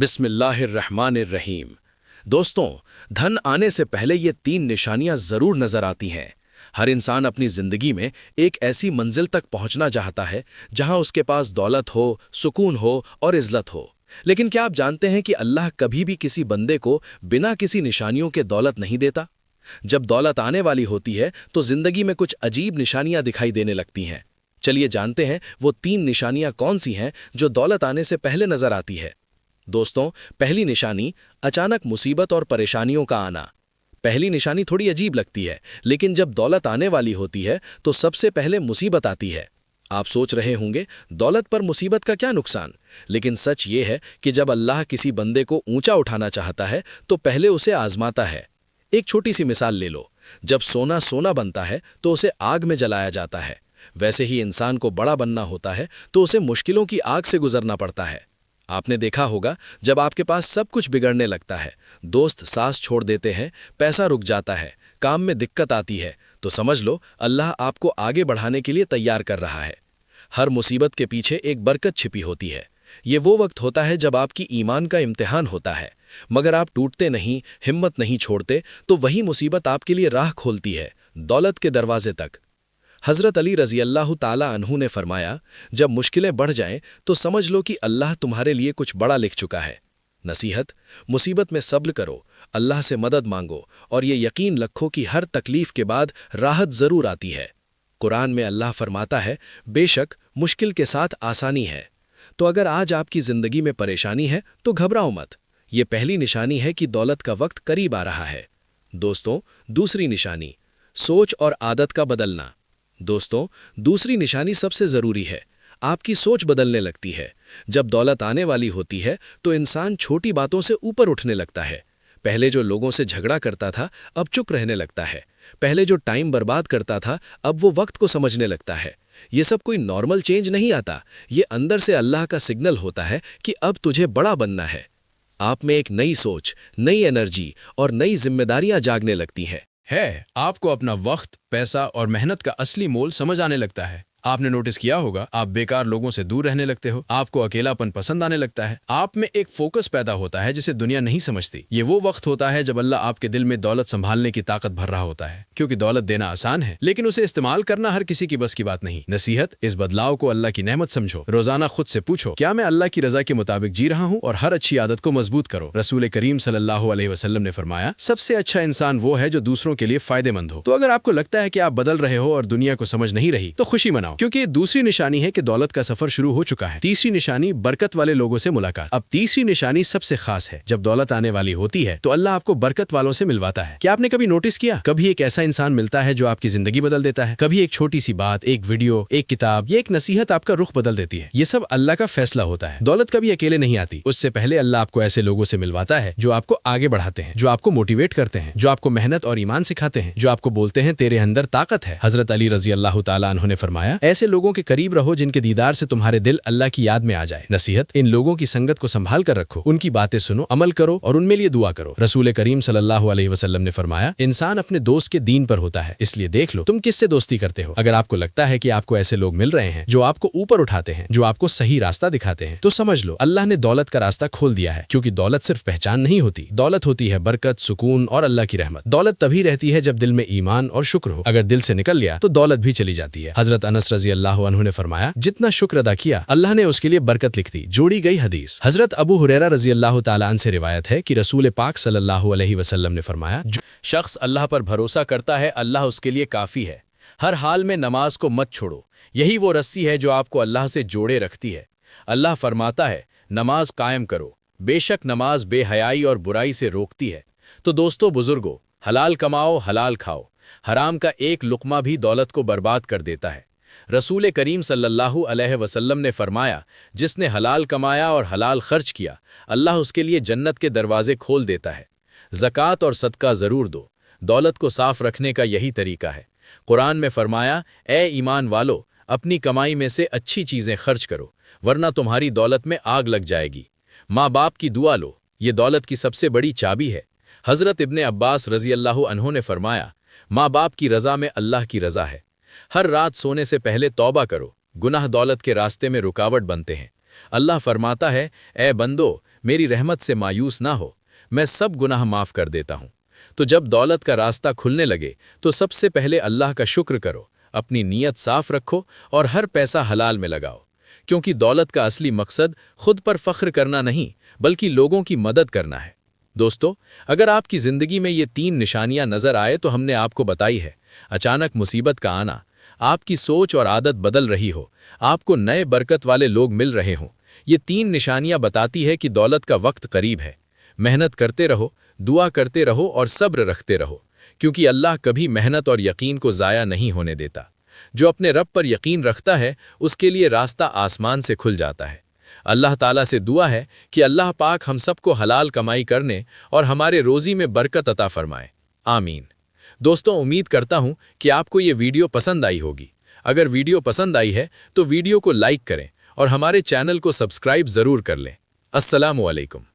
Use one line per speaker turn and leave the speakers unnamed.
بسم اللہ الرحمن الرحیم۔ دوستوں، دھن آنے سے پہلے یہ تین نشانیاں ضرور نظر آتی ہیں۔ ہر انسان اپنی زندگی میں ایک ایسی منزل تک پہنچنا چاہتا ہے جہاں اس کے پاس دولت ہو، سکون ہو اور عزت ہو۔ لیکن کیا آپ جانتے ہیں کہ اللہ کبھی بھی کسی بندے کو بنا کسی نشانیوں کے دولت نہیں دیتا؟ جب دولت آنے والی ہوتی ہے تو زندگی میں کچھ عجیب نشانیاں دکھائی دینے لگتی ہیں۔ چلیے جانتے ہیں وہ تین نشانیاں کون سی ہیں جو دولت آنے سے پہلے نظر آتی ہے۔ دوستوں، پہلی نشانی اچانک مصیبت اور پریشانیوں کا آنا۔ پہلی نشانی تھوڑی عجیب لگتی ہے، لیکن جب دولت آنے والی ہوتی ہے تو سب سے پہلے مصیبت آتی ہے۔ آپ سوچ رہے ہوں گے دولت پر مصیبت کا کیا نقصان؟ لیکن سچ یہ ہے کہ جب اللہ کسی بندے کو اونچا اٹھانا چاہتا ہے تو پہلے اسے آزماتا ہے۔ ایک چھوٹی سی مثال لے لو، جب سونا سونا بنتا ہے تو اسے آگ میں جلایا جاتا ہے۔ ویسے ہی انسان کو بڑا بننا ہوتا ہے تو اسے مشکلوں کی آگ سے گزرنا پڑتا ہے۔ آپ نے دیکھا ہوگا جب آپ کے پاس سب کچھ بگڑنے لگتا ہے، دوست سانس چھوڑ دیتے ہیں، پیسہ رک جاتا ہے، کام میں دقت آتی ہے، تو سمجھ لو اللہ آپ کو آگے بڑھانے کے لیے تیار کر رہا ہے۔ ہر مصیبت کے پیچھے ایک برکت چھپی ہوتی ہے۔ یہ وہ وقت ہوتا ہے جب آپ کی ایمان کا امتحان ہوتا ہے، مگر آپ ٹوٹتے نہیں، ہمت نہیں چھوڑتے، تو وہی مصیبت آپ کے لیے راہ کھولتی ہے، دولت کے دروازے تک۔ حضرت علی رضی اللہ تعالی عنہ نے فرمایا، جب مشکلیں بڑھ جائیں تو سمجھ لو کہ اللہ تمہارے لیے کچھ بڑا لکھ چکا ہے۔ نصیحت: مصیبت میں صبر کرو، اللہ سے مدد مانگو، اور یہ یقین رکھو کہ ہر تکلیف کے بعد راحت ضرور آتی ہے۔ قرآن میں اللہ فرماتا ہے، بے شک مشکل کے ساتھ آسانی ہے۔ تو اگر آج آپ کی زندگی میں پریشانی ہے تو گھبراؤ مت، یہ پہلی نشانی ہے کہ دولت کا وقت قریب آ رہا ہے۔ دوستوں، دوسری نشانی سوچ اور عادت کا بدلنا۔ دوستوں، دوسری نشانی سب سے ضروری ہے۔ آپ کی سوچ بدلنے لگتی ہے۔ جب دولت آنے والی ہوتی ہے تو انسان چھوٹی باتوں سے اوپر اٹھنے لگتا ہے۔ پہلے جو لوگوں سے جھگڑا کرتا تھا اب چپ رہنے لگتا ہے۔ پہلے جو ٹائم برباد کرتا تھا اب وہ وقت کو سمجھنے لگتا ہے۔ یہ سب کوئی نارمل چینج نہیں آتا، یہ اندر سے اللہ کا سگنل ہوتا ہے کہ اب تجھے بڑا بننا ہے۔ آپ میں ایک نئی سوچ، نئی انرجی اور نئی ذمہ داریاں جاگنے لگتی ہیں۔
آپ کو اپنا وقت، پیسہ اور محنت کا اصلی مول سمجھ آنے لگتا ہے۔ آپ نے نوٹس کیا ہوگا آپ بیکار لوگوں سے دور رہنے لگتے ہو، آپ کو اکیلا پن پسند آنے لگتا ہے، آپ میں ایک فوکس پیدا ہوتا ہے جسے دنیا نہیں سمجھتی۔ یہ وہ وقت ہوتا ہے جب اللہ آپ کے دل میں دولت سنبھالنے کی طاقت بھر رہا ہوتا ہے، کیونکہ دولت دینا آسان ہے لیکن اسے استعمال کرنا ہر کسی کی بس کی بات نہیں۔ نصیحت: اس بدلاؤ کو اللہ کی نعمت سمجھو۔ روزانہ خود سے پوچھو، کیا میں اللہ کی رضا کے مطابق جی رہا ہوں؟ اور ہر اچھی عادت کو مضبوط کرو۔ رسول کریم صلی اللہ علیہ وسلم نے فرمایا، سب سے اچھا انسان وہ ہے جو دوسروں کے لیے فائدہ مند ہو۔ تو اگر آپ کو لگتا ہے کہ آپ بدل رہے ہو اور دنیا کو سمجھ نہیں رہی تو خوشی مناؤ، کیونکہ دوسری نشانی ہے کہ دولت کا سفر شروع ہو چکا ہے۔ تیسری نشانی برکت والے لوگوں سے ملاقات۔ اب تیسری نشانی سب سے خاص ہے۔ جب دولت آنے والی ہوتی ہے تو اللہ آپ کو برکت والوں سے ملواتا ہے۔ کیا آپ نے کبھی نوٹس کیا؟ کبھی ایک ایسا انسان ملتا ہے جو آپ کی زندگی بدل دیتا ہے، کبھی ایک چھوٹی سی بات، ایک ویڈیو، ایک کتاب یا ایک نصیحت آپ کا رخ بدل دیتی ہے۔ یہ سب اللہ کا فیصلہ ہوتا ہے۔ دولت کبھی اکیلے نہیں آتی، اس سے پہلے اللہ آپ کو ایسے لوگوں سے ملواتا ہے جو آپ کو آگے بڑھاتے ہیں، جو آپ کو موٹیویٹ کرتے ہیں، جو آپ کو محنت اور ایمان سکھاتے ہیں، جو آپ کو بولتے ہیں تیرے اندر طاقت ہے۔ حضرت علی رضی اللہ تعالیٰ عنہ نے فرمایا، ایسے لوگوں کے قریب رہو جن کے دیدار سے تمہارے دل اللہ کی یاد میں آ جائے۔ نصیحت: ان لوگوں کی سنگت کو سنبھال کر رکھو، ان کی باتیں سنو، عمل کرو اور ان میں لیے دعا کرو۔ رسول کریم صلی اللہ علیہ وسلم نے فرمایا، انسان اپنے دوست کے دین پر ہوتا ہے، اس لیے دیکھ لو تم کس سے دوستی کرتے ہو۔ اگر آپ کو لگتا ہے کہ آپ کو ایسے لوگ مل رہے ہیں جو آپ کو اوپر اٹھاتے ہیں، جو آپ کو صحیح راستہ دکھاتے ہیں، تو سمجھ لو اللہ نے دولت کا راستہ کھول دیا ہے، کیونکہ دولت صرف پہچان نہیں ہوتی، دولت ہوتی ہے برکت، سکون اور اللہ کی رحمت۔ دولت تبھی رہتی ہے جب دل میں ایمان اور شکر ہو، اگر دل سے نکل گیا تو دولت بھی چلی جاتی ہے۔ حضرت انس رضی اللہ عنہ نے فرمایا، جتنا شکر ادا کیا اللہ نے اس کے لیے برکت لکھ دی۔ جوڑی گئی حدیث۔ حضرت ابو ہریرہ رضی اللہ تعالیٰ عنہ سے روایت ہے کہ رسول پاک صلی اللہ علیہ وسلم نے فرمایا،
جو شخص اللہ پر بھروسہ کرتا ہے اللہ اس کے لیے کافی ہے۔ ہر حال میں نماز کو مت چھوڑو، یہی وہ رسی ہے جو آپ کو اللہ سے جوڑے رکھتی ہے۔ اللہ فرماتا ہے، نماز قائم کرو، بے شک نماز بے حیائی اور برائی سے روکتی ہے۔ تو دوستو بزرگو، حلال کماؤ، حلال کھاؤ۔ حرام کا ایک لقمہ بھی دولت کو برباد کر دیتا ہے۔ رسول کریم صلی اللہ علیہ وسلم نے فرمایا، جس نے حلال کمایا اور حلال خرچ کیا، اللہ اس کے لیے جنت کے دروازے کھول دیتا ہے۔ زکوٰۃ اور صدقہ ضرور دو، دولت کو صاف رکھنے کا یہی طریقہ ہے۔ قرآن میں فرمایا، اے ایمان والو، اپنی کمائی میں سے اچھی چیزیں خرچ کرو، ورنہ تمہاری دولت میں آگ لگ جائے گی۔ ماں باپ کی دعا لو، یہ دولت کی سب سے بڑی چابی ہے۔ حضرت ابن عباس رضی اللہ عنہ نے فرمایا، ماں باپ کی رضا میں اللہ کی رضا ہے۔ ہر رات سونے سے پہلے توبہ کرو، گناہ دولت کے راستے میں رکاوٹ بنتے ہیں۔ اللہ فرماتا ہے، اے بندو،
میری رحمت سے مایوس نہ ہو، میں سب گناہ معاف کر دیتا ہوں۔ تو جب دولت کا راستہ کھلنے لگے تو سب سے پہلے اللہ کا شکر کرو، اپنی نیت صاف رکھو اور ہر پیسہ حلال میں لگاؤ، کیونکہ دولت کا اصلی مقصد خود پر فخر کرنا نہیں بلکہ لوگوں کی مدد کرنا ہے۔ دوستو، اگر آپ کی زندگی میں یہ 3 نشانیاں نظر آئے تو ہم نے آپ کو بتائی ہے۔ اچانک مصیبت کا آنا، آپ کی سوچ اور عادت بدل رہی ہو، آپ کو نئے برکت والے لوگ مل رہے ہوں، یہ 3 نشانیاں بتاتی ہے کہ دولت کا وقت قریب ہے۔ محنت کرتے رہو، دعا کرتے رہو اور صبر رکھتے رہو، کیونکہ اللہ کبھی محنت اور یقین کو ضائع نہیں ہونے دیتا۔ جو اپنے رب پر یقین رکھتا ہے اس کے لیے راستہ آسمان سے کھل جاتا ہے۔ اللہ تعالیٰ سے دعا ہے کہ اللہ پاک ہم سب کو حلال کمائی کرنے اور ہمارے روزی میں برکت عطا فرمائے، آمین۔ دوستوں، امید کرتا ہوں کہ آپ کو یہ ویڈیو پسند آئی ہوگی۔ اگر ویڈیو پسند آئی ہے تو ویڈیو کو لائک کریں اور ہمارے چینل کو سبسکرائب ضرور کر لیں۔ السلام علیکم۔